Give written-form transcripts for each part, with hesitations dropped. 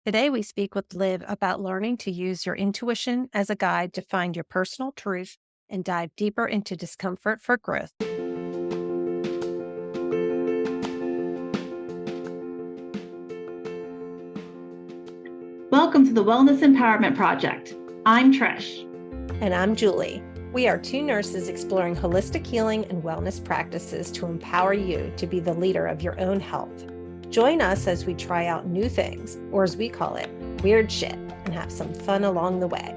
Today, we speak with Liv about learning to use your intuition as a guide to find your personal truth and dive deeper into discomfort for growth. Welcome to the Wellness Empowerment Project. I'm Trish. And I'm Julie. We are two nurses exploring holistic healing and wellness practices to empower you to be the leader of your own health. Join us as we try out new things, or as we call it, weird shit, and have some fun along the way.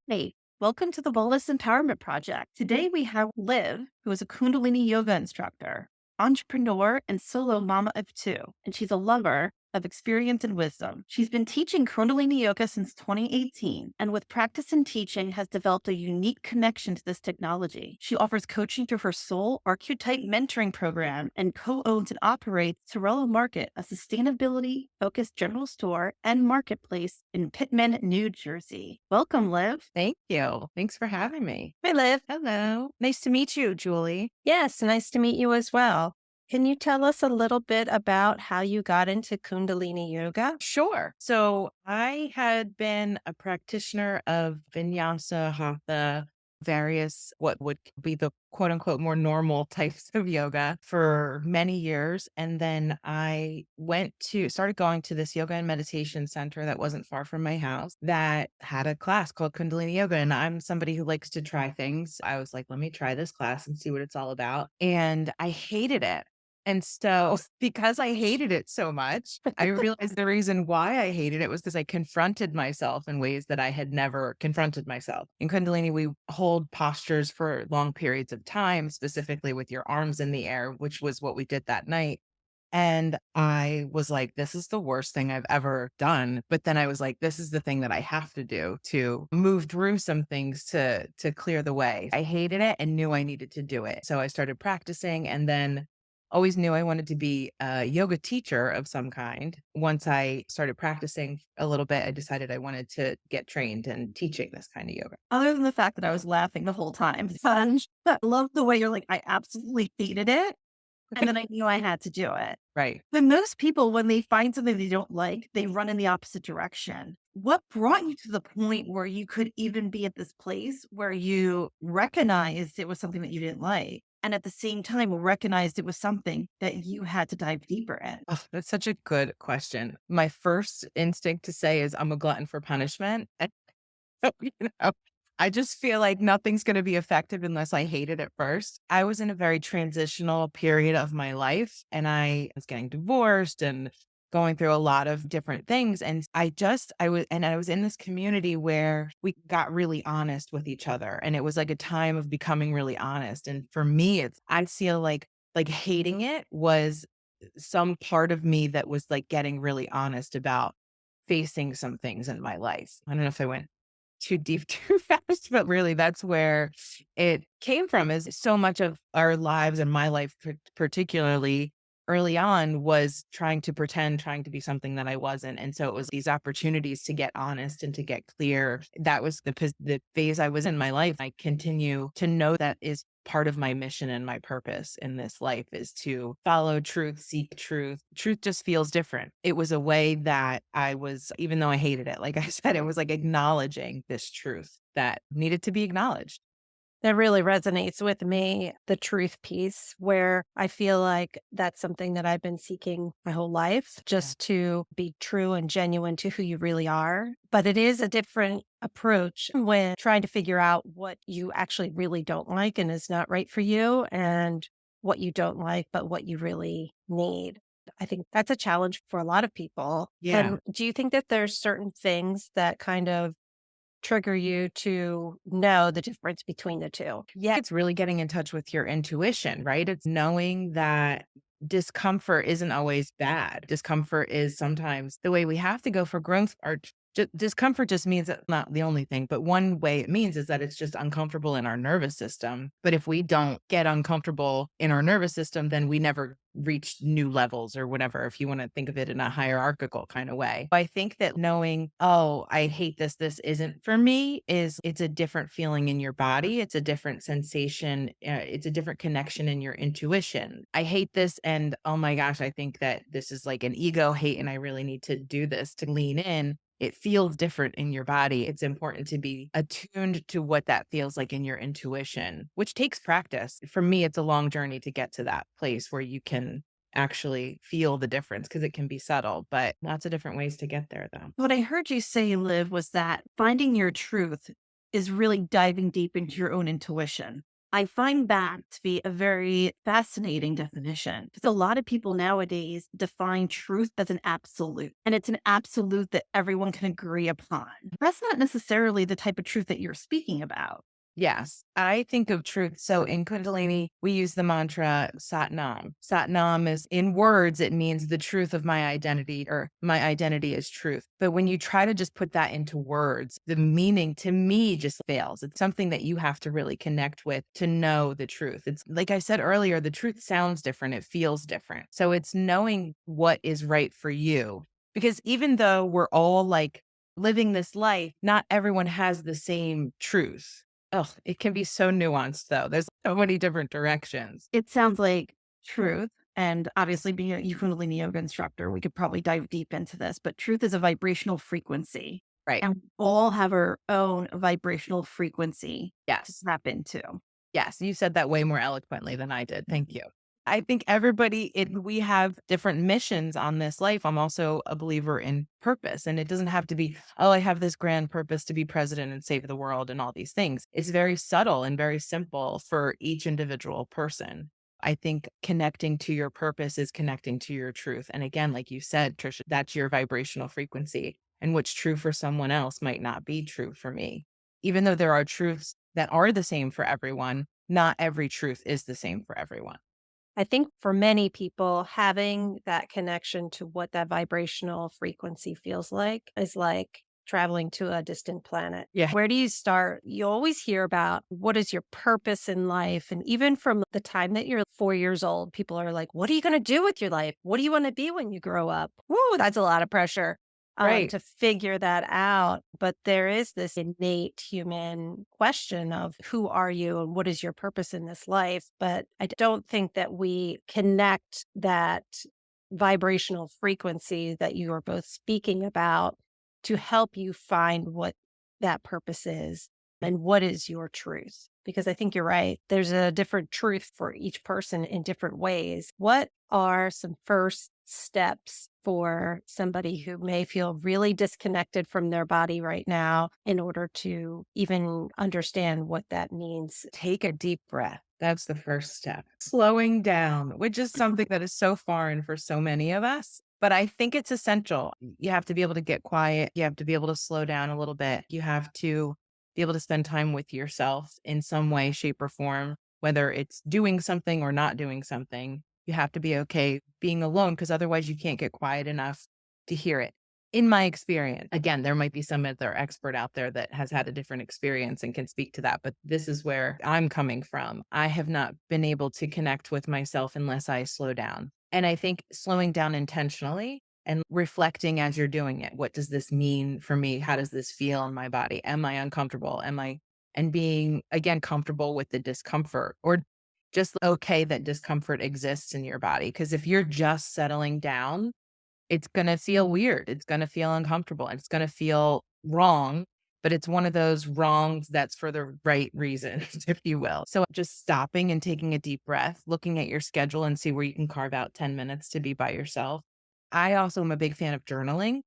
Hey, welcome to the Wellness Empowerment Project. Today we have Liv, who is a Kundalini yoga instructor, entrepreneur, and solo mama of two, and she's a lover of experience and wisdom. She's been teaching Kundalini yoga since 2018, and with practice and teaching has developed a unique connection to this technology. She offers coaching through her soul archetype mentoring program and co-owns and operates Sorella Market, a sustainability-focused general store and marketplace in Pittman, New Jersey. Welcome, Liv. Thank you. Thanks for having me. Hey, Liv. Hello. Nice to meet you, Julie. Yes, nice to meet you as well. Can you tell us a little bit about how you got into Kundalini yoga? Sure. So I had been a practitioner of vinyasa, hatha, various what would be the quote unquote more normal types of yoga for many years. And then I started going to this yoga and meditation center that wasn't far from my house that had a class called Kundalini yoga. And I'm somebody who likes to try things. I was like, let me try this class and see what it's all about. And I hated it. And so, because I hated it so much, I realized the reason why I hated it was because I confronted myself in ways that I had never confronted myself. In Kundalini, we hold postures for long periods of time, specifically with your arms in the air, which was what we did that night. And I was like, this is the worst thing I've ever done. But then I was like, this is the thing that I have to do to move through some things to clear the way. I hated it and knew I needed to do it. So I started practicing and then always knew I wanted to be a yoga teacher of some kind. Once I started practicing a little bit, I decided I wanted to get trained in teaching this kind of yoga. Other than the fact that I was laughing the whole time, I love the way you're like, I absolutely hated it. And then I knew I had to do it. Right. But most people, when they find something they don't like, they run in the opposite direction. What brought you to the point where you could even be at this place where you recognized it was something that you didn't like? And at the same time, recognized it was something that you had to dive deeper in. Oh, that's such a good question. My first instinct to say is I'm a glutton for punishment. And, you know, I just feel like nothing's going to be effective unless I hate it at first. I was in a very transitional period of my life and I was getting divorced and going through a lot of different things. And I was in this community where we got really honest with each other. And it was like a time of becoming really honest. And for me, I feel like hating it was some part of me that was like getting really honest about facing some things in my life. I don't know if I went too deep too fast, but really that's where it came from is so much of our lives and my life particularly early on was trying to pretend, trying to be something that I wasn't. And so it was these opportunities to get honest and to get clear. That was the phase I was in my life. I continue to know that is part of my mission and my purpose in this life is to follow truth, seek truth. Truth just feels different. It was a way that I was, even though I hated it, like I said, it was like acknowledging this truth that needed to be acknowledged. That really resonates with me, the truth piece, where I feel like that's something that I've been seeking my whole life, just to be true and genuine to who you really are. But it is a different approach when trying to figure out what you actually really don't like and is not right for you, and what you don't like, but what you really need. I think that's a challenge for a lot of people. Yeah. And do you think that there's certain things that kind of trigger you to know the difference between the two? Yeah, it's really getting in touch with your intuition, right? It's knowing that discomfort isn't always bad. Discomfort is sometimes the way we have to go for growth. Our Discomfort just means that not the only thing, but one way it means is that it's just uncomfortable in our nervous system. But if we don't get uncomfortable in our nervous system, then we never reach new levels or whatever, if you want to think of it in a hierarchical kind of way. I think that knowing, oh, I hate this, this isn't for me, it's a different feeling in your body. It's a different sensation. It's a different connection in your intuition. I hate this. And oh my gosh, I think that this is like an ego hate and I really need to do this to lean in. It feels different in your body. It's important to be attuned to what that feels like in your intuition, which takes practice. For me, it's a long journey to get to that place where you can actually feel the difference because it can be subtle, but lots of different ways to get there, though. What I heard you say, Liv, was that finding your truth is really diving deep into your own intuition. I find that to be a very fascinating definition because a lot of people nowadays define truth as an absolute, and it's an absolute that everyone can agree upon. That's not necessarily the type of truth that you're speaking about. Yes, I think of truth. So in Kundalini, we use the mantra Sat Nam. Sat Nam is in words, it means the truth of my identity or my identity is truth. But when you try to just put that into words, the meaning to me just fails. It's something that you have to really connect with to know the truth. It's like I said earlier, the truth sounds different. It feels different. So it's knowing what is right for you. Because even though we're all like living this life, not everyone has the same truth. Oh, it can be so nuanced though. There's so many different directions. It sounds like truth. And obviously, being a Kundalini yoga instructor, we could probably dive deep into this, but truth is a vibrational frequency. Right. And we all have our own vibrational frequency to Yes. tap into. Yes. You said that way more eloquently than I did. Thank you. I think we have different missions on this life. I'm also a believer in purpose, and it doesn't have to be, oh, I have this grand purpose to be president and save the world and all these things. It's very subtle and very simple for each individual person. I think connecting to your purpose is connecting to your truth. And again, like you said, Trisha, that's your vibrational frequency. And what's true for someone else might not be true for me. Even though there are truths that are the same for everyone, not every truth is the same for everyone. I think for many people, having that connection to what that vibrational frequency feels like is like traveling to a distant planet. Yeah. Where do you start? You always hear about what is your purpose in life. And even from the time that you're 4 years old, people are like, what are you going to do with your life? What do you want to be when you grow up? Woo, that's a lot of pressure. Right. To figure that out. But there is this innate human question of who are you and what is your purpose in this life? But I don't think that we connect that vibrational frequency that you are both speaking about to help you find what that purpose is and what is your truth. Because I think you're right. There's a different truth for each person in different ways. What are some first steps for somebody who may feel really disconnected from their body right now in order to even understand what that means? Take a deep breath. That's the first step. Slowing down, which is something that is so foreign for so many of us. But I think it's essential. You have to be able to get quiet. You have to be able to slow down a little bit. You have to be able to spend time with yourself in some way, shape, or form, whether it's doing something or not doing something. You have to be okay being alone because otherwise you can't get quiet enough to hear it. In my experience, again, there might be some other expert out there that has had a different experience and can speak to that, but this is where I'm coming from. I have not been able to connect with myself unless I slow down. And I think slowing down intentionally and reflecting as you're doing it. What does this mean for me? How does this feel in my body? Am I uncomfortable? And being, again, comfortable with the discomfort or just okay that discomfort exists in your body. Because if you're just settling down, it's going to feel weird. It's going to feel uncomfortable. It's going to feel wrong, but it's one of those wrongs that's for the right reasons, if you will. So just stopping and taking a deep breath, looking at your schedule and see where you can carve out 10 minutes to be by yourself. I also am a big fan of journaling.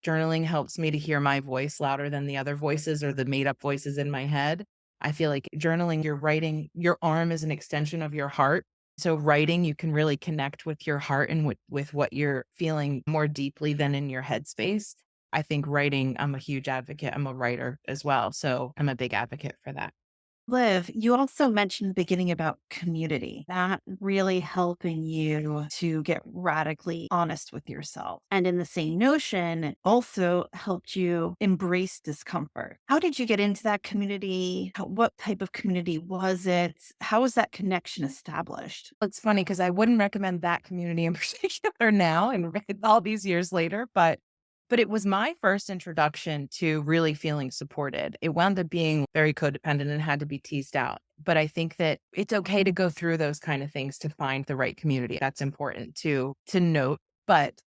Journaling helps me to hear my voice louder than the other voices or the made up voices in my head. I feel like journaling, you're writing, your arm is an extension of your heart. So writing, you can really connect with your heart and with what you're feeling more deeply than in your headspace. I think writing, I'm a huge advocate. I'm a writer as well. So I'm a big advocate for that. Liv, you also mentioned the beginning about community, that really helping you to get radically honest with yourself. And in the same notion, it also helped you embrace discomfort. How did you get into that community? What type of community was it? How was that connection established? It's funny because I wouldn't recommend that community in particular now and all these years later, but it was my first introduction to really feeling supported. It wound up being very codependent and had to be teased out. But I think that it's okay to go through those kind of things to find the right community. That's important to note. But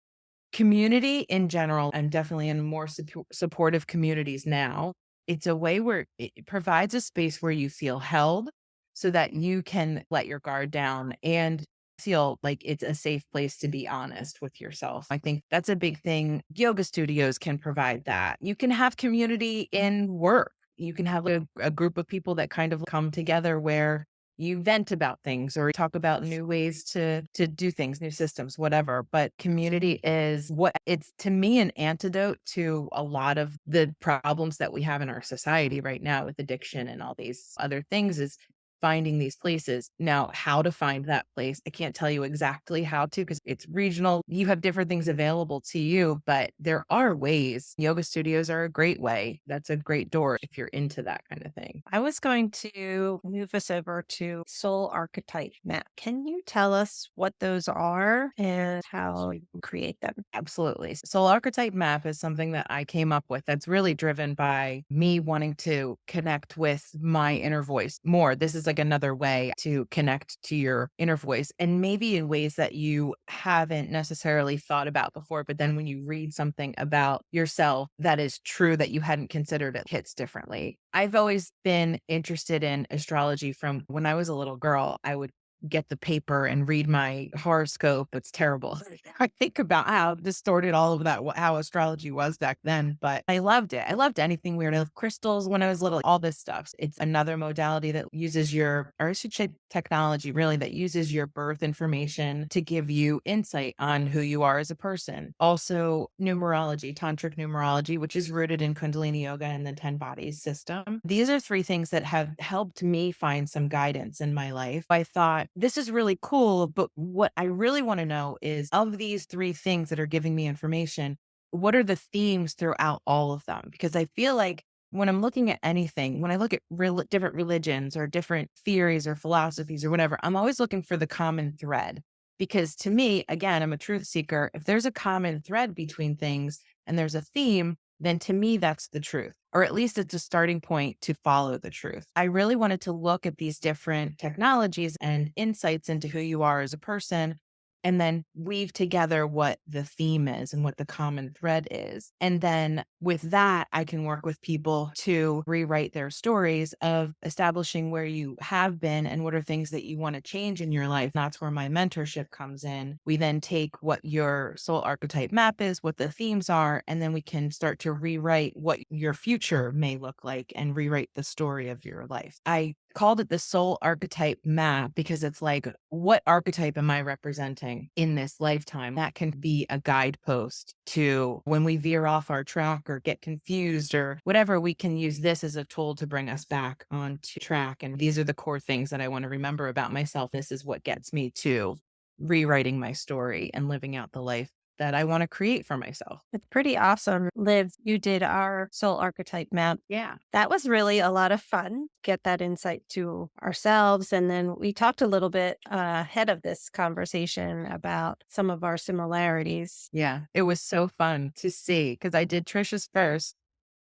community in general, I'm definitely in more supportive communities now. It's a way where it provides a space where you feel held so that you can let your guard down and feel like it's a safe place to be honest with yourself. I think that's a big thing. Yoga studios can provide that. You can have community in work. You can have a group of people that kind of come together where you vent about things or talk about new ways to do things, new systems, whatever. But community is what it's to me an antidote to a lot of the problems that we have in our society right now with addiction and all these other things is finding these places. Now, how to find that place, I can't tell you exactly how to because it's regional. You have different things available to you, but there are ways. Yoga studios are a great way. That's a great door if you're into that kind of thing. I was going to move us over to soul archetype map. Can you tell us what those are and how you create them? Absolutely. Soul archetype map is something that I came up with that's really driven by me wanting to connect with my inner voice more. This is like another way to connect to your inner voice and maybe in ways that you haven't necessarily thought about before. But then when you read something about yourself that is true that you hadn't considered, it hits differently. I've always been interested in astrology from when I was a little girl. I would get the paper and read my horoscope. It's terrible. I think about how distorted all of that, how astrology was back then, but I loved it. I loved anything weird. I loved crystals when I was little, all this stuff. It's another modality that uses or I should say technology really, that uses your birth information to give you insight on who you are as a person. Also, numerology, tantric numerology, which is rooted in Kundalini yoga and the 10 bodies system. These are three things that have helped me find some guidance in my life. I thought, this is really cool, but what I really want to know is of these three things that are giving me information, what are the themes throughout all of them? Because I feel like when I'm looking at anything, when I look at different religions or different theories or philosophies or whatever, I'm always looking for the common thread. Because to me, again, I'm a truth seeker. If there's a common thread between things and there's a theme, then to me, that's the truth, or at least it's a starting point to follow the truth. I really wanted to look at these different technologies and insights into who you are as a person, and then weave together what the theme is and what the common thread is. And then with that, I can work with people to rewrite their stories of establishing where you have been and what are things that you want to change in your life. That's where my mentorship comes in. We then take what your soul archetype map is, what the themes are, and then we can start to rewrite what your future may look like and rewrite the story of your life. I called it the soul archetype map because it's like, what archetype am I representing in this lifetime? That can be a guidepost to when we veer off our track or get confused or whatever, we can use this as a tool to bring us back onto track. And these are the core things that I want to remember about myself. This is what gets me to rewriting my story and living out the life that I want to create for myself. It's pretty awesome. Liv, you did our soul archetype map. Yeah. That was really a lot of fun. Get that insight to ourselves. And then we talked a little bit ahead of this conversation about some of our similarities. Yeah. It was so fun to see because I did Trisha's first.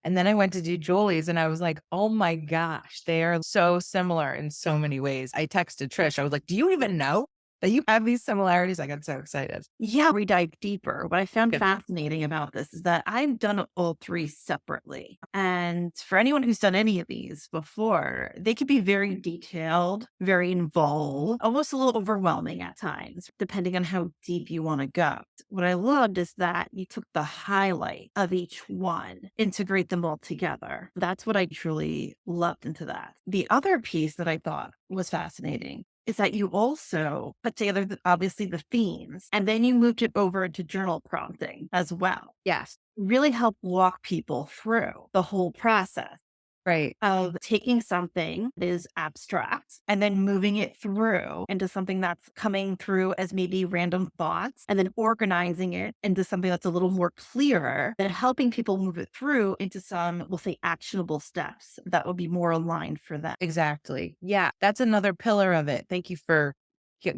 And then I went to do Julie's and I was like, oh my gosh, they are so similar in so many ways. I texted Trish. I was like, do you even know that you have these similarities? I got so excited. Yeah, we dive deeper. What I found Good. fascinating about this is that I've done all three separately. And for anyone who's done any of these before, they could be very detailed, very involved, almost a little overwhelming at times, depending on how deep you want to go. What I loved is that you took the highlight of each one, integrate them all together. That's what I truly loved into that. The other piece that I thought was fascinating is that you also put together, obviously, the themes, and then you moved it over into journal prompting as well. Yes. Really help walk people through the whole process. Right. of taking something that is abstract and then moving it through into something that's coming through as maybe random thoughts and then organizing it into something that's a little more clearer and helping people move it through into some, we'll say, actionable steps that would be more aligned for them. Exactly. Yeah, that's another pillar of it. Thank you for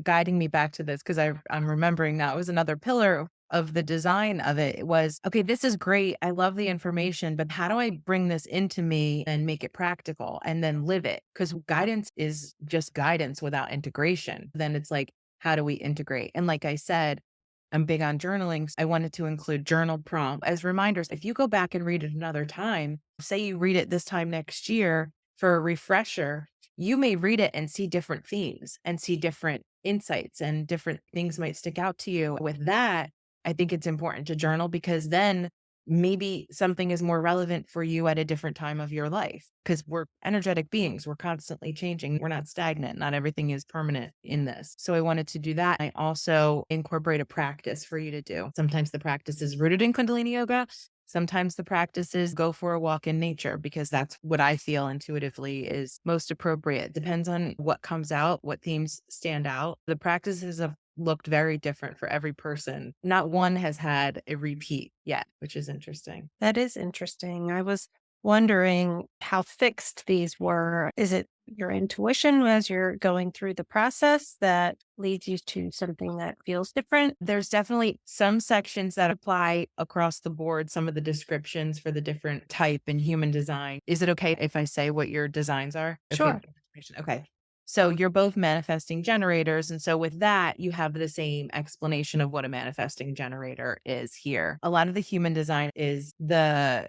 guiding me back to this because I'm remembering now. It was another pillar of the design of it. It was, okay, this is great. I love the information, but how do I bring this into me and make it practical and then live it? Because guidance is just guidance without integration. Then it's like, how do we integrate? And like I said, I'm big on journaling. I wanted to include journal prompt as reminders. If you go back and read it another time, say you read it this time next year for a refresher, you may read it and see different themes and see different insights and different things might stick out to you. With that, I think it's important to journal because then maybe something is more relevant for you at a different time of your life because we're energetic beings. We're constantly changing. We're not stagnant. Not everything is permanent in this. So I wanted to do that. I also incorporate a practice for you to do. Sometimes the practice is rooted in Kundalini yoga. Sometimes the practice is go for a walk in nature because that's what I feel intuitively is most appropriate. Depends on what comes out, what themes stand out. The practices have looked very different for every person. Not one has had a repeat yet, which is interesting. That is interesting. I was wondering how fixed these were. Is it your intuition as you're going through the process that leads you to something that feels different? There's definitely some sections that apply across the board, some of the descriptions for the different type and human design. Is it okay if I say what your designs are? Sure. Okay. So you're both manifesting generators. And so with that, you have the same explanation of what a manifesting generator is here. A lot of the human design is the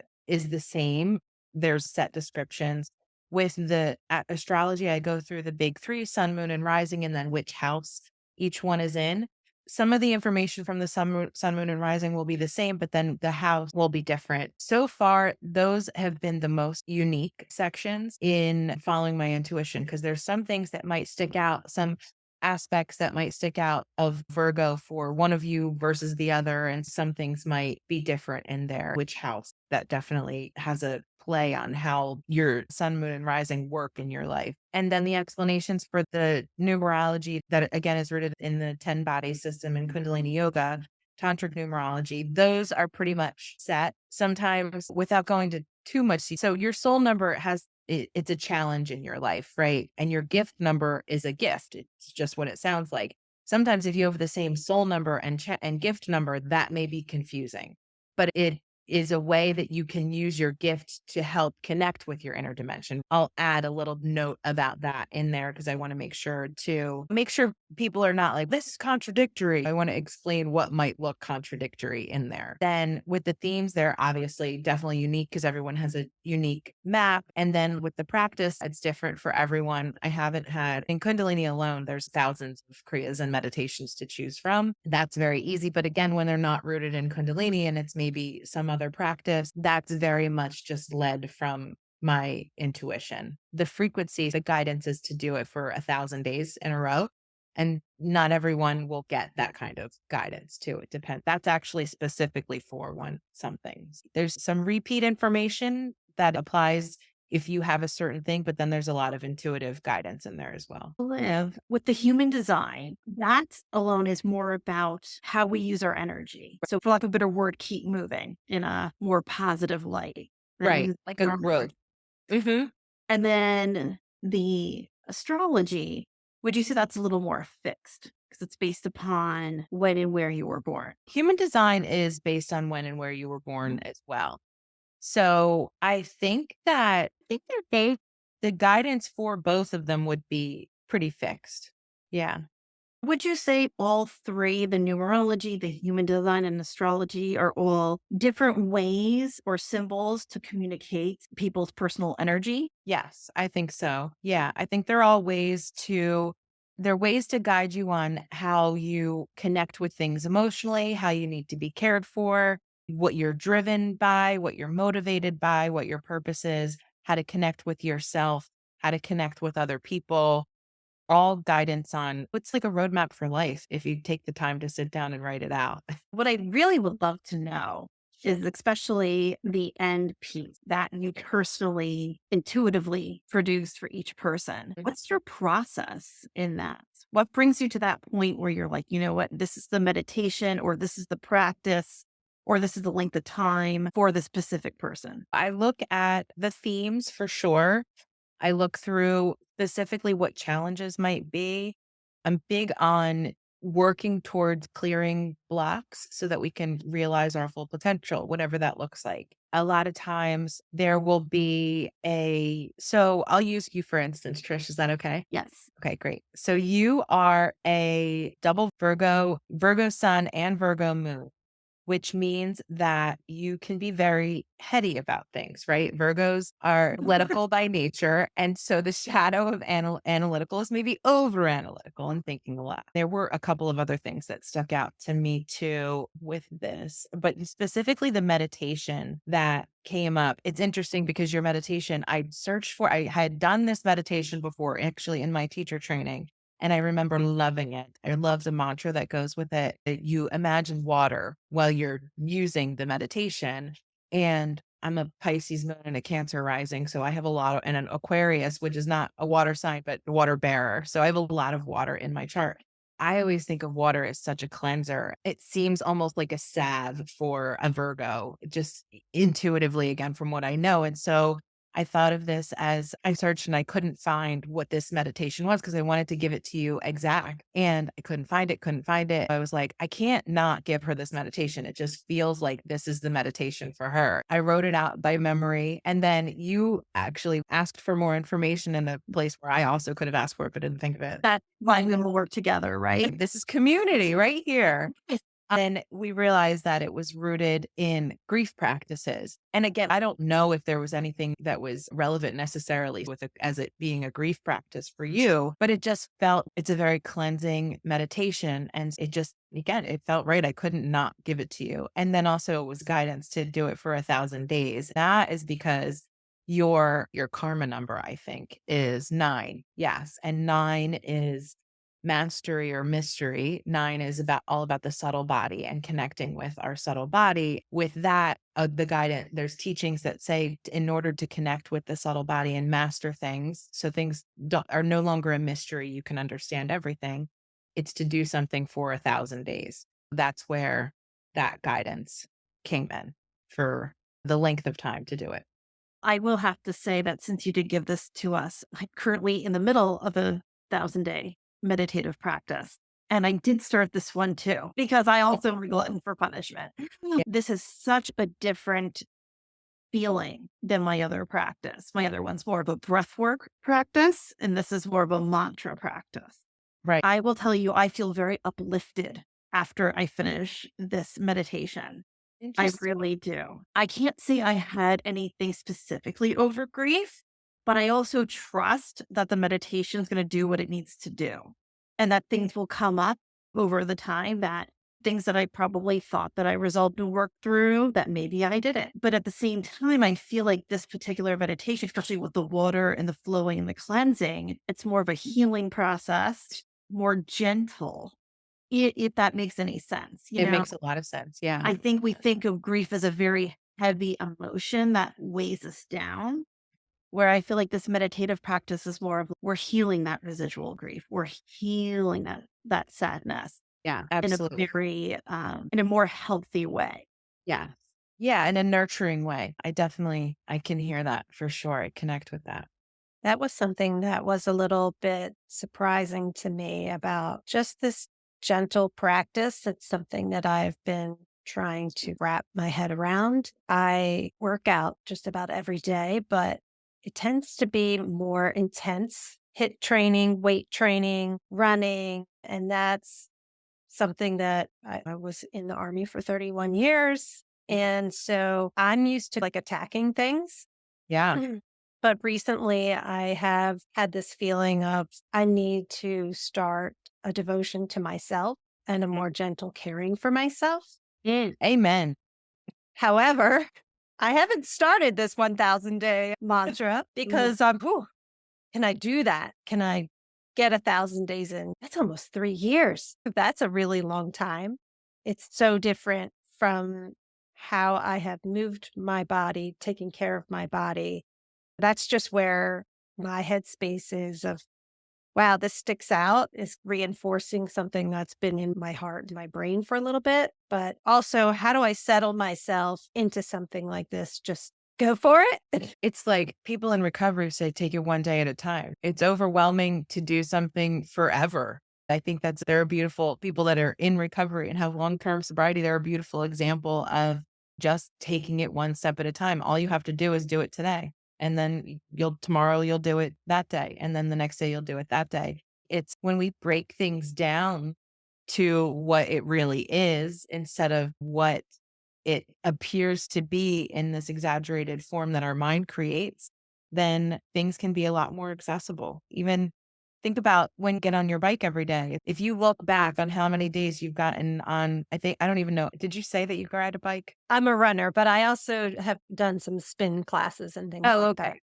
same. There's set descriptions. With the astrology, I go through the big three, sun, moon, and rising, and then which house each one is in. Some of the information from the sun, moon, and rising will be the same, but then the house will be different. So far, those have been the most unique sections in following my intuition because there's some things that might stick out, some aspects that might stick out of Virgo for one of you versus the other, and some things might be different in there. Which house that definitely has a play on how your sun, moon, and rising work in your life. And then the explanations for the numerology that again is rooted in the 10 body system in Kundalini yoga, tantric numerology, those are pretty much set sometimes without going to too much. So your soul number it's a challenge in your life, right? And your gift number is a gift. It's just what it sounds like. Sometimes if you have the same soul number and gift number, that may be confusing, but it is a way that you can use your gift to help connect with your inner dimension. I'll add a little note about that in there because I want to make sure people are not like, this is contradictory. I want to explain what might look contradictory in there. Then with the themes, they're obviously definitely unique because everyone has a unique map. And then with the practice, it's different for everyone. I haven't had in Kundalini alone, there's thousands of Kriyas and meditations to choose from. That's very easy. But again, when they're not rooted in Kundalini and it's maybe some other practice, that's very much just led from my intuition. The frequency, the guidance is to do it for 1,000 days in a row. And not everyone will get that kind of guidance too. It depends. That's actually specifically for some things. There's some repeat information that applies if you have a certain thing, but then there's a lot of intuitive guidance in there as well. Live with the human design, that alone is more about how we use our energy. So, for lack of a better word, keep moving in a more positive light. Right. And Like a growth. Mm-hmm. And then the astrology, would you say that's a little more fixed? Because it's based upon when and where you were born. Human design is based on when and where you were born as well. So I think they're both, the guidance for both of them would be pretty fixed. Yeah. Would you say all three, the numerology, the human design, and astrology, are all different ways or symbols to communicate people's personal energy? Yes, I think so. Yeah. I think they're ways to guide you on how you connect with things emotionally, how you need to be cared for, what you're driven by, what you're motivated by, what your purpose is, how to connect with yourself, how to connect with other people, all guidance on it's like a roadmap for life if you take the time to sit down and write it out. What I really would love to know is especially the end piece that you personally, intuitively produce for each person. What's your process in that? What brings you to that point where you're like, you know what, this is the meditation, or this is the practice, or this is the length of time for the specific person? I look at the themes for sure. I look through specifically what challenges might be. I'm big on working towards clearing blocks so that we can realize our full potential, whatever that looks like. A lot of times there will be so I'll use you for instance, Trish. Is that okay? Yes. Okay, great. So you are a double Virgo sun and Virgo moon, which means that you can be very heady about things, right? Virgos are analytical by nature. And so the shadow of analytical is maybe over analytical and thinking a lot. There were a couple of other things that stuck out to me too with this, but specifically the meditation that came up. It's interesting because your meditation, I had done this meditation before actually in my teacher training. And I remember loving it. I love the mantra that goes with it. You imagine water while you're using the meditation. And I'm a Pisces moon and a Cancer rising. So I have a lot and an Aquarius, which is not a water sign, but a water bearer. So I have a lot of water in my chart. I always think of water as such a cleanser. It seems almost like a salve for a Virgo, just intuitively, again, from what I know. And so I thought of this as I searched and I couldn't find what this meditation was because I wanted to give it to you exact and I couldn't find it. I was like, I can't not give her this meditation. It just feels like this is the meditation for her. I wrote it out by memory. And then you actually asked for more information in a place where I also could have asked for it, but didn't think of it. That's why we will work together, right? This is community right here. And we realized that it was rooted in grief practices. And again, I don't know if there was anything that was relevant necessarily with it as it being a grief practice for you, but it just felt it's a very cleansing meditation. And it just, again, it felt right. I couldn't not give it to you. And then also it was guidance to do it for 1,000 days. That is because your karma number, I think, is 9. Yes. And 9 is mastery or mystery. 9 is all about the subtle body and connecting with our subtle body. With that, the guidance, there's teachings that say in order to connect with the subtle body and master things, so things are no longer a mystery, you can understand everything. It's to do something for 1,000 days. That's where that guidance came in for the length of time to do it. I will have to say that since you did give this to us, I'm currently in the middle of a 1,000-day meditative practice. And I did start this one too, because I also am a glutton for punishment. Yeah. This is such a different feeling than my other practice. My other one's more of a breathwork practice, and this is more of a mantra practice. Right. I will tell you, I feel very uplifted after I finish this meditation. I really do. I can't say I had anything specifically over grief, but I also trust that the meditation is going to do what it needs to do and that things will come up over the time, that things that I probably thought that I resolved and worked through that maybe I didn't. But at the same time, I feel like this particular meditation, especially with the water and the flowing and the cleansing, it's more of a healing process, more gentle. If that makes any sense. It makes a lot of sense. Yeah. I think we think of grief as a very heavy emotion that weighs us down, where I feel like this meditative practice is more of we're healing that residual grief. We're healing that sadness Yeah, in a absolutely. very, in a more healthy way. Yeah. Yeah. In a nurturing way. I can hear that for sure. I connect with that. That was something that was a little bit surprising to me about just this gentle practice. It's something that I've been trying to wrap my head around. I work out just about every day, but it tends to be more intense hit training, weight training, running. And that's something that I was in the army for 31 years. And so I'm used to like attacking things. Yeah. But recently, I have had this feeling of I need to start a devotion to myself and a more gentle caring for myself. Amen. However, I haven't started this 1,000-day mantra because can I do that? Can I get 1,000 days in? That's almost 3 years. That's a really long time. It's so different from how I have moved my body, taken care of my body. That's just where my headspace is of, wow, this sticks out, is reinforcing something that's been in my heart and my brain for a little bit. But also, how do I settle myself into something like this? Just go for it. It's like people in recovery say, take it one day at a time. It's overwhelming to do something forever. I think there are beautiful people that are in recovery and have long-term sobriety. They're a beautiful example of just taking it one step at a time. All you have to do is do it today. And then tomorrow you'll do it that day. And then the next day you'll do it that day. It's when we break things down to what it really is instead of what it appears to be in this exaggerated form that our mind creates, then things can be a lot more accessible. Even think about when you get on your bike every day. If you look back on how many days you've gotten on, I don't even know. Did you say that you ride a bike? I'm a runner, but I also have done some spin classes and things Oh, like that. okay.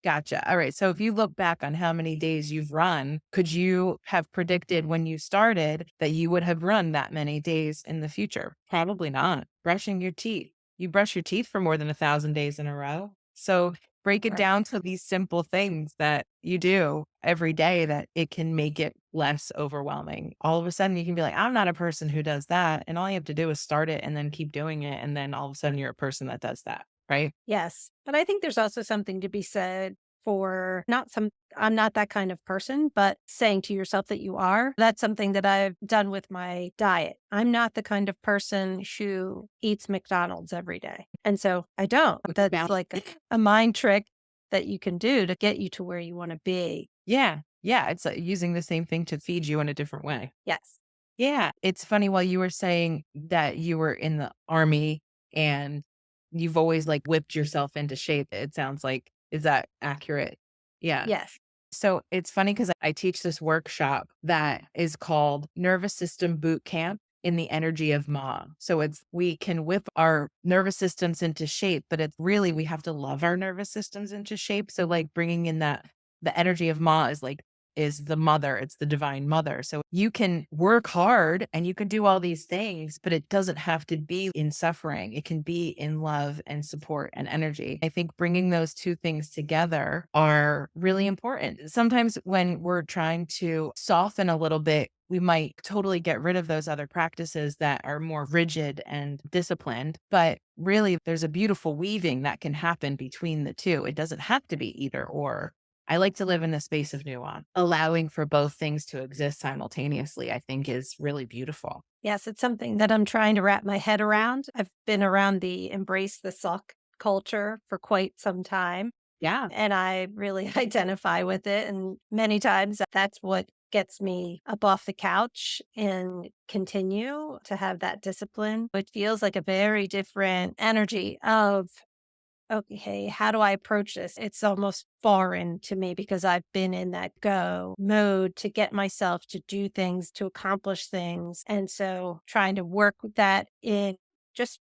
Gotcha. All right. So if you look back on how many days you've run, could you have predicted when you started that you would have run that many days in the future? Probably not. Brushing your teeth. You brush your teeth for more than 1,000 days in a row. So break it Right. down to these simple things that you do every day that it can make it less overwhelming. All of a sudden you can be like, I'm not a person who does that. And all you have to do is start it and then keep doing it. And then all of a sudden you're a person that does that. Right. Yes. But I think there's also something to be said for I'm not that kind of person, but saying to yourself that you are. That's something that I've done with my diet. I'm not the kind of person who eats McDonald's every day. And so I don't. That's like a mind trick that you can do to get you to where you want to be. Yeah. Yeah. It's using the same thing to feed you in a different way. Yes. Yeah. It's funny while you were saying that you were in the army and you've always like whipped yourself into shape. It sounds like, is that accurate? Yeah. Yes. So it's funny because I teach this workshop that is called Nervous System Boot Camp in the Energy of Ma. So we can whip our nervous systems into shape, but it's really, we have to love our nervous systems into shape. So like bringing in the energy of Ma is the mother, it's the divine mother. So you can work hard and you can do all these things, but it doesn't have to be in suffering. It can be in love and support and energy. I think bringing those two things together are really important. Sometimes when we're trying to soften a little bit, we might totally get rid of those other practices that are more rigid and disciplined. But really, there's a beautiful weaving that can happen between the two. It doesn't have to be either or. I like to live in the space of nuance. Allowing for both things to exist simultaneously, I think is really beautiful. Yes, it's something that I'm trying to wrap my head around. I've been around the embrace the suck culture for quite some time. Yeah. And I really identify with it. And many times that's what gets me up off the couch and continue to have that discipline. It feels like a very different energy of, okay, how do I approach this? It's almost foreign to me because I've been in that go mode to get myself to do things, to accomplish things. And so trying to work with that in just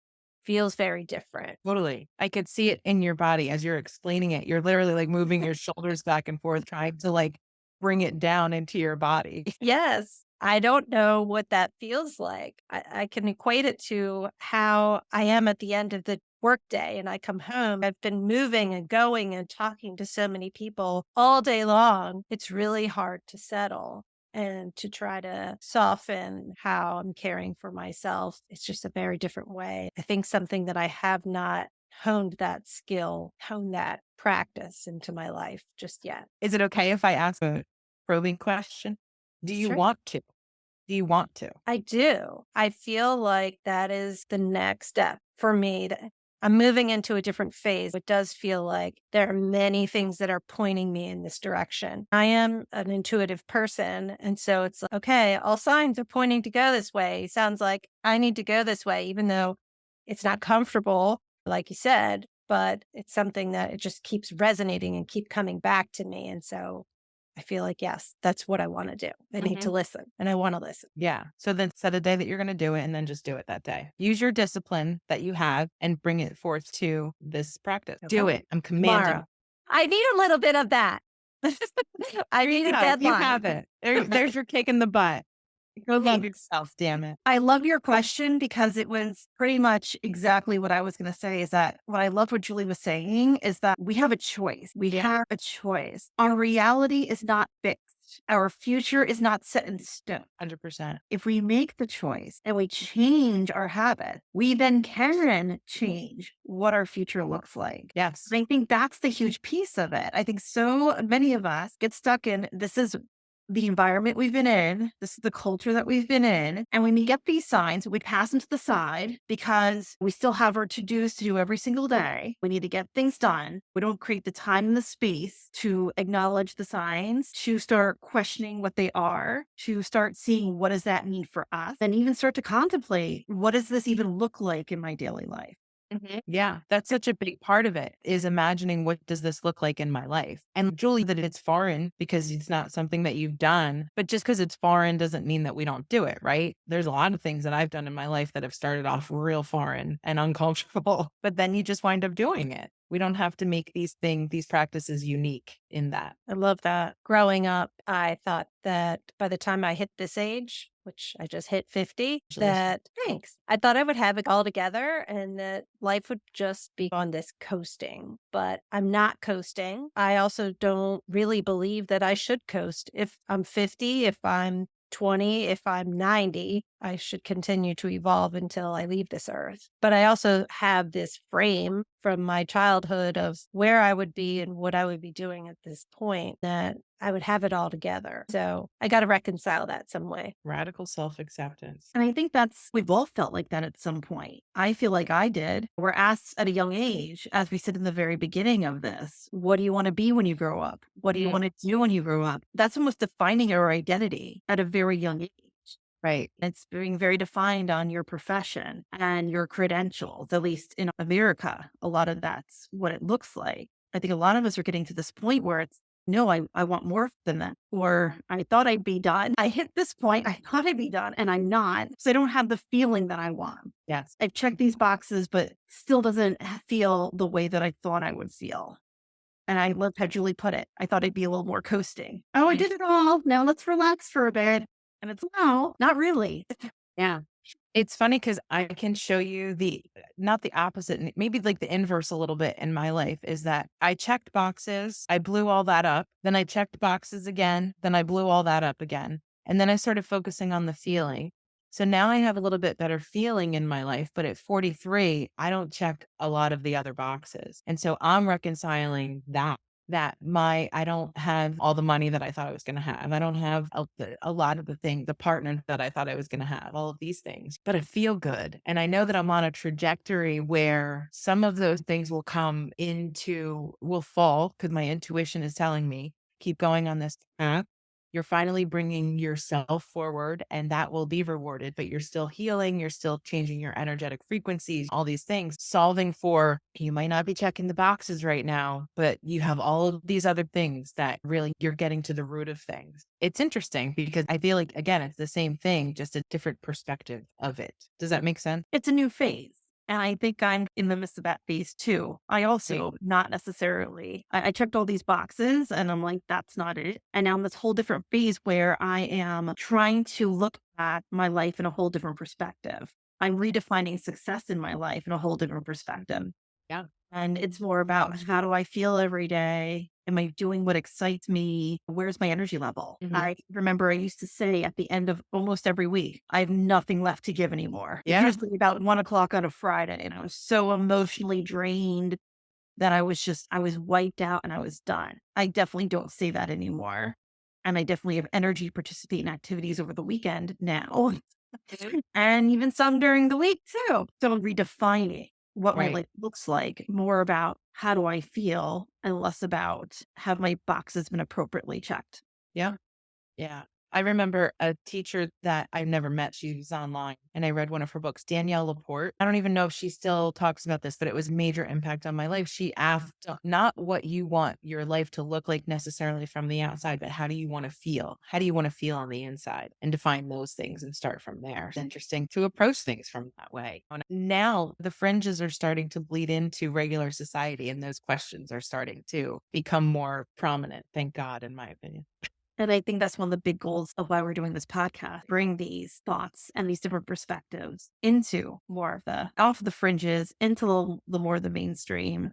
feels very different. Totally. I could see it in your body as you're explaining it. You're literally like moving your shoulders back and forth, trying to like bring it down into your body. Yes. I don't know what that feels like. I can equate it to how I am at the end of the workday and I come home. I've been moving and going and talking to so many people all day long. It's really hard to settle and to try to soften how I'm caring for myself. It's just a very different way. I think something that I have not honed that skill, honed that practice into my life just yet. Is it okay if I ask a probing question? Do you Sure. want to? Do you want to? I do. I feel like that is the next step for me. I'm moving into a different phase. It does feel like there are many things that are pointing me in this direction. I am an intuitive person. And so it's like, okay, all signs are pointing to go this way. Sounds like I need to go this way, even though it's not comfortable, like you said, but it's something that it just keeps resonating and keep coming back to me. And so I feel like, yes, that's what I want to do. I need to listen and I want to listen. Yeah. So then set a day that you're going to do it and then just do it that day. Use your discipline that you have and bring it forth to this practice. Do Okay. it. I'm commanding. Tomorrow. I need a little bit of that. I need a You deadline. have it. There's your kick in the butt. Go love yourself, damn it. I love your question because it was pretty much exactly what I was going to say is that what I love what Julie was saying is that we have a choice. We have a choice. Our reality is not fixed. Our future is not set in stone. 100%. If we make the choice and we change our habit, we then can change what our future looks like. Yes. I think that's the huge piece of it. I think so many of us get stuck in this is the environment we've been in. This is the culture that we've been in. And when we get these signs, we pass them to the side because we still have our to-dos to do every single day. We need to get things done. We don't create the time and the space to acknowledge the signs, to start questioning what they are, to start seeing what does that mean for us, and even start to contemplate what does this even look like in my daily life. Yeah, that's such a big part of it is imagining what does this look like in my life? And Julie, that it's foreign because it's not something that you've done, but just because it's foreign doesn't mean that we don't do it, right? There's a lot of things that I've done in my life that have started off real foreign and uncomfortable, but then you just wind up doing it. We don't have to make these practices unique in that. I love that. Growing up, I thought that by the time I hit this age, which I just hit 50, that thanks. I thought I would have it all together and that life would just be on this coasting, but I'm not coasting. I also don't really believe that I should coast. If I'm 50, if I'm 20, if I'm 90, I should continue to evolve until I leave this earth. But I also have this frame from my childhood of where I would be and what I would be doing at this point that I would have it all together. So I got to reconcile that some way. Radical self-acceptance. And I think we've all felt like that at some point. I feel like I did. We're asked at a young age, as we said in the very beginning of this, what do you want to be when you grow up? What do you want to do when you grow up? That's almost defining our identity at a very young age. Right. It's being very defined on your profession and your credentials, at least in America. A lot of that's what it looks like. I think a lot of us are getting to this point where it's, no, I want more than that. Or I thought I'd be done. I hit this point. I thought I'd be done and I'm not. So I don't have the feeling that I want. Yes. I've checked these boxes, but still doesn't feel the way that I thought I would feel. And I loved how Julie put it. I thought I'd be a little more coasting. Oh, I did it all. Now let's relax for a bit. And it's no, not really. Yeah. It's funny because I can show you not the opposite, maybe like the inverse a little bit in my life is that I checked boxes. I blew all that up. Then I checked boxes again. Then I blew all that up again. And then I started focusing on the feeling. So now I have a little bit better feeling in my life. But at 43, I don't check a lot of the other boxes. And so I'm reconciling that I don't have all the money that I thought I was going to have. I don't have a lot of the partner that I thought I was going to have, all of these things, but I feel good. And I know that I'm on a trajectory where some of those things will fall because my intuition is telling me, keep going on this path. You're finally bringing yourself forward and that will be rewarded, but you're still healing. You're still changing your energetic frequencies, all these things, solving for, you might not be checking the boxes right now, but you have all of these other things that really you're getting to the root of things. It's interesting because I feel like, again, it's the same thing, just a different perspective of it. Does that make sense? It's a new phase. And I think I'm in the midst of that phase too. I also not necessarily, I checked all these boxes and I'm like, that's not it. And now I'm this whole different phase where I am trying to look at my life in a whole different perspective. I'm redefining success in my life in a whole different perspective. Yeah. And it's more about how do I feel every day? Am I doing what excites me? Where's my energy level? I remember I used to say at the end of almost every week, I have nothing left to give anymore. Yeah. Usually about 1:00 on a Friday. And I was so emotionally drained that I was wiped out and I was done. I definitely don't say that anymore. And I definitely have energy to participate in activities over the weekend now. And even some during the week too. So I'm redefining what my life looks like, more about how do I feel and less about have my boxes been appropriately checked. Yeah. Yeah. I remember a teacher that I've never met. She was online and I read one of her books, Danielle Laporte. I don't even know if she still talks about this, but it was a major impact on my life. She asked not what you want your life to look like necessarily from the outside, but how do you want to feel? How do you want to feel on the inside and define those things and start from there. It's interesting to approach things from that way. Now the fringes are starting to bleed into regular society and those questions are starting to become more prominent. Thank God, in my opinion. And I think that's one of the big goals of why we're doing this podcast, bring these thoughts and these different perspectives into more of the off the fringes, into the more the mainstream,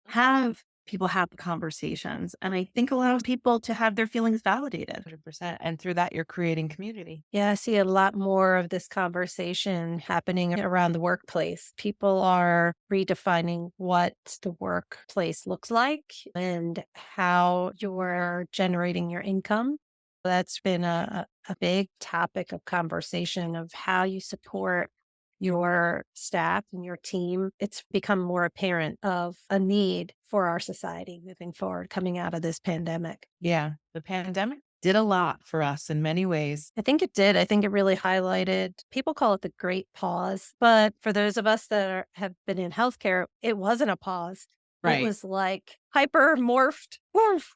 have people have the conversations. And I think allows people to have their feelings validated. 100%. And through that, you're creating community. Yeah, I see a lot more of this conversation happening around the workplace. People are redefining what the workplace looks like and how you're generating your income. That's been a big topic of conversation of how you support your staff and your team. It's become more apparent of a need for our society moving forward coming out of this pandemic. Yeah. The pandemic did a lot for us in many ways. I think it did. I think it really highlighted, people call it the great pause. But for those of us that have been in healthcare, it wasn't a pause. It Right. was like hyper morphed, woof,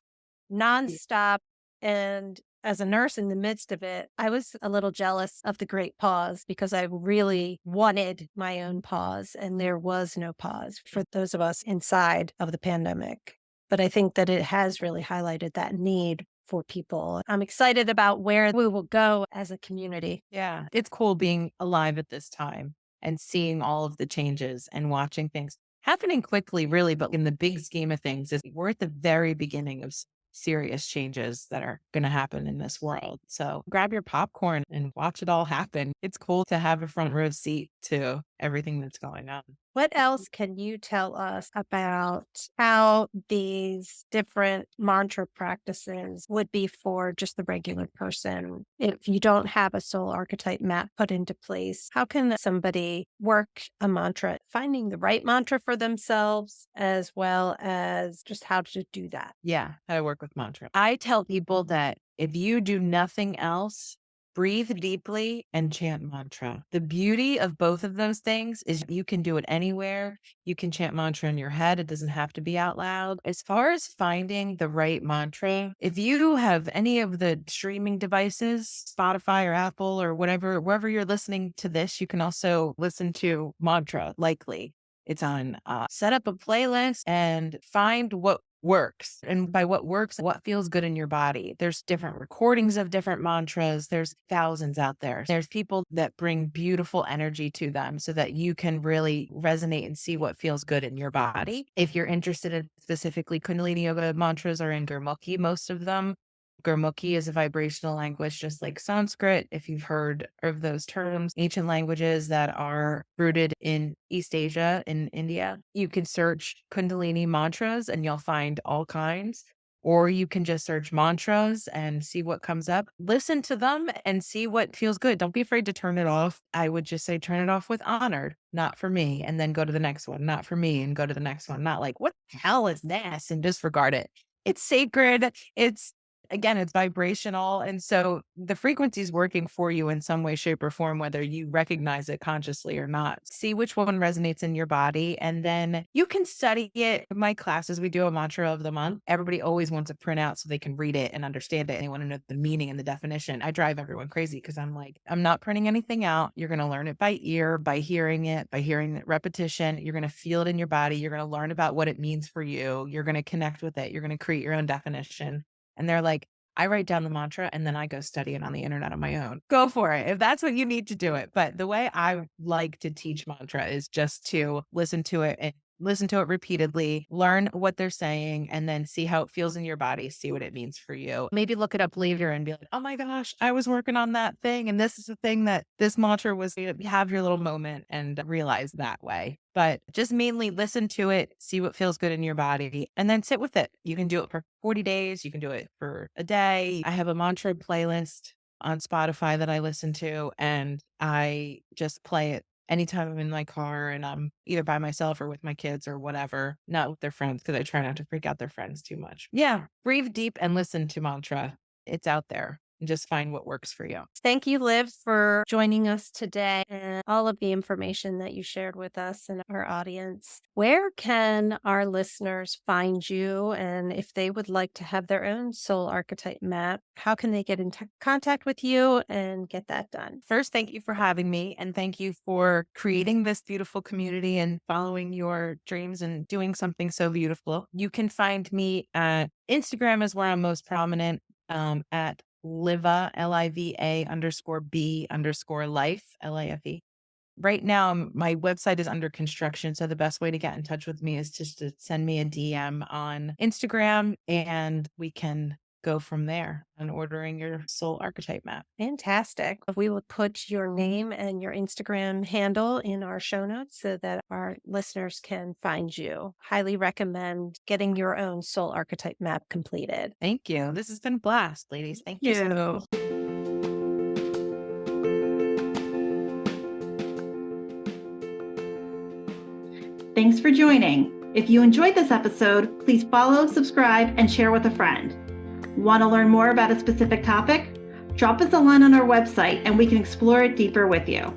nonstop. And as a nurse in the midst of it, I was a little jealous of the great pause because I really wanted my own pause. And there was no pause for those of us inside of the pandemic. But I think that it has really highlighted that need for people. I'm excited about where we will go as a community. Yeah. It's cool being alive at this time and seeing all of the changes and watching things happening quickly, really. But in the big scheme of things, we're at the very beginning of serious changes that are going to happen in this world. So grab your popcorn and watch it all happen. It's cool to have a front row seat to everything that's going on. What else can you tell us about how these different mantra practices would be for just the regular person? If you don't have a soul archetype map put into place, how can somebody work a mantra, finding the right mantra for themselves, as well as just how to do that? Yeah, how to work with mantra. I tell people that if you do nothing else, breathe deeply and chant mantra. The beauty of both of those things is you can do it anywhere. You can chant mantra in your head. It doesn't have to be out loud. As far as finding the right mantra, if you have any of the streaming devices, Spotify or Apple or whatever, wherever you're listening to this, you can also listen to mantra, likely. It's on set up a playlist and find what works. And by what works, what feels good in your body. There's different recordings of different mantras. There's thousands out there. There's people that bring beautiful energy to them so that you can really resonate and see what feels good in your body. If you're interested in specifically Kundalini yoga mantras are in Gurmukhi, most of them. Gurmukhi is a vibrational language, just like Sanskrit. If you've heard of those terms, ancient languages that are rooted in East Asia, in India, you can search Kundalini mantras and you'll find all kinds. Or you can just search mantras and see what comes up. Listen to them and see what feels good. Don't be afraid to turn it off. I would just say turn it off with honored, not for me, and then go to the next one, not for me, and go to the next one. Not like, what the hell is this? And disregard it. It's sacred. Again, it's vibrational. And so the frequency is working for you in some way, shape, or form, whether you recognize it consciously or not. See which one resonates in your body. And then you can study it. In my classes, we do a mantra of the month. Everybody always wants a printout so they can read it and understand it. And they want to know the meaning and the definition. I drive everyone crazy because I'm like, I'm not printing anything out. You're going to learn it by ear, by hearing it repetition. You're going to feel it in your body. You're going to learn about what it means for you. You're going to connect with it. You're going to create your own definition. And they're like, I write down the mantra and then I go study it on the internet on my own. Go for it. If that's what you need to do it. But the way I like to teach mantra is just to listen to it and listen to it repeatedly, learn what they're saying, and then see how it feels in your body, see what it means for you. Maybe look it up later and be like, oh my gosh, I was working on that thing. And this is the thing that this mantra was. Have your little moment and realize that way. But just mainly listen to it, see what feels good in your body, and then sit with it. You can do it for 40 days. You can do it for a day. I have a mantra playlist on Spotify that I listen to, and I just play it anytime I'm in my car and I'm either by myself or with my kids or whatever, not with their friends because I try not to freak out their friends too much. Yeah, breathe deep and listen to mantra. It's out there. And just find what works for you. Thank you, Liv, for joining us today and all of the information that you shared with us and our audience. Where can our listeners find you? And if they would like to have their own soul archetype map, how can they get in contact with you and get that done? First, thank you for having me. And thank you for creating this beautiful community and following your dreams and doing something so beautiful. You can find me at Instagram is where I'm most prominent. at Liva, LIVA_B_life, LIFE. Right now, my website is under construction. So the best way to get in touch with me is just to send me a DM on Instagram and we can go from there on ordering your soul archetype map. Fantastic. We will put your name and your Instagram handle in our show notes so that our listeners can find you. Highly recommend getting your own soul archetype map completed. Thank you. This has been a blast, ladies. Thank you so much. Thanks for joining. If you enjoyed this episode, please follow, subscribe, and share with a friend. Want to learn more about a specific topic? Drop us a line on our website and we can explore it deeper with you.